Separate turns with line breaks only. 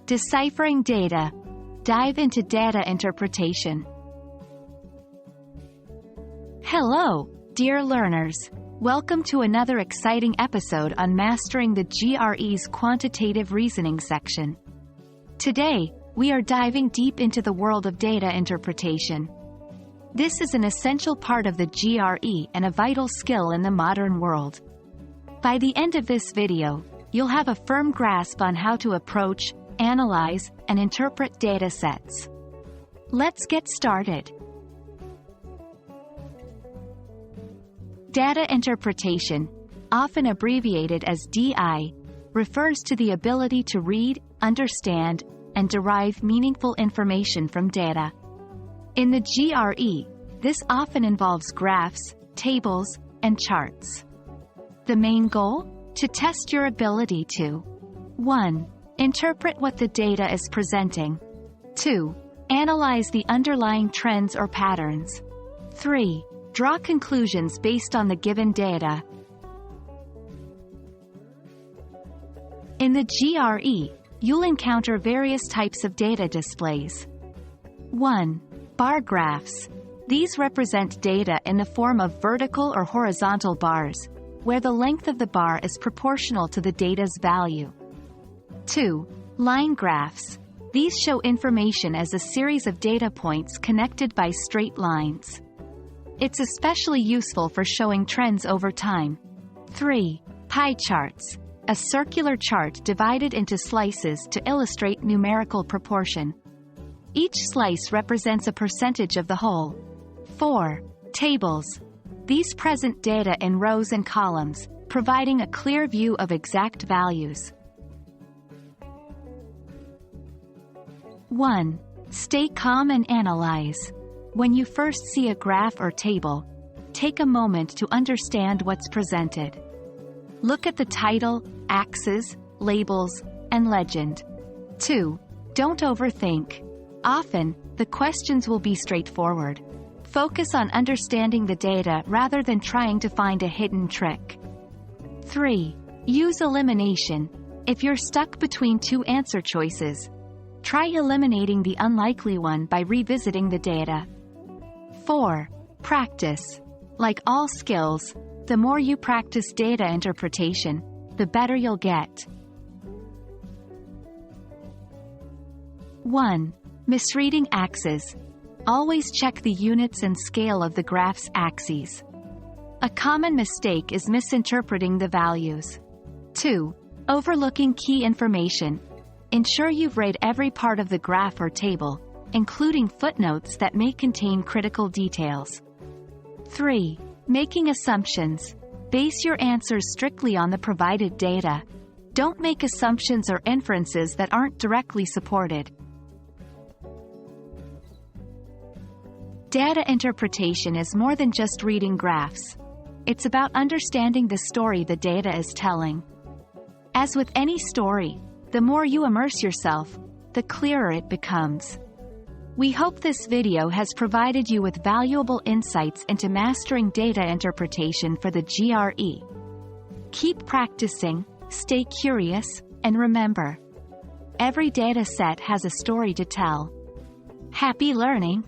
Deciphering Data. Dive into data interpretation. Hello, dear learners. Welcome to another exciting episode on mastering the GRE's quantitative reasoning section. Today, we are diving deep into the world of data interpretation. This is an essential part of the GRE and a vital skill in the modern world. By the end of this video, you'll have a firm grasp on how to approach, analyze, and interpret data sets. Let's get started. Data interpretation, often abbreviated as DI, refers to the ability to read, understand, and derive meaningful information from data. In the GRE, this often involves graphs, tables, and charts. The main goal? To test your ability to 1. Interpret what the data is presenting. 2. Analyze the underlying trends or patterns. 3. Draw conclusions based on the given data. In the GRE, you'll encounter various types of data displays. 1. Bar graphs. These represent data in the form of vertical or horizontal bars, where the length of the bar is proportional to the data's value. 2. Line graphs. These show information as a series of data points connected by straight lines. It's especially useful for showing trends over time. 3. Pie charts. A circular chart divided into slices to illustrate numerical proportion. Each slice represents a percentage of the whole. 4. Tables. These present data in rows and columns, providing a clear view of exact values. 1. Stay calm and analyze. When you first see a graph or table, take a moment to understand what's presented. Look at the title, axes, labels, and legend. 2. Don't overthink. Often, the questions will be straightforward. Focus on understanding the data rather than trying to find a hidden trick. 3. Use elimination. If you're stuck between two answer choices, try eliminating the unlikely one by revisiting the data. 4. Practice. Like all skills, the more you practice data interpretation, the better you'll get. 1. Misreading axes. Always check the units and scale of the graph's axes. A common mistake is misinterpreting the values. 2. Overlooking key information. Ensure you've read every part of the graph or table, including footnotes that may contain critical details. 3. Making assumptions. Base your answers strictly on the provided data. Don't make assumptions or inferences that aren't directly supported. Data interpretation is more than just reading graphs. It's about understanding the story the data is telling. As with any story, the more you immerse yourself, the clearer it becomes. We hope this video has provided you with valuable insights into mastering data interpretation for the GRE. Keep practicing, stay curious, and remember, every data set has a story to tell. Happy learning!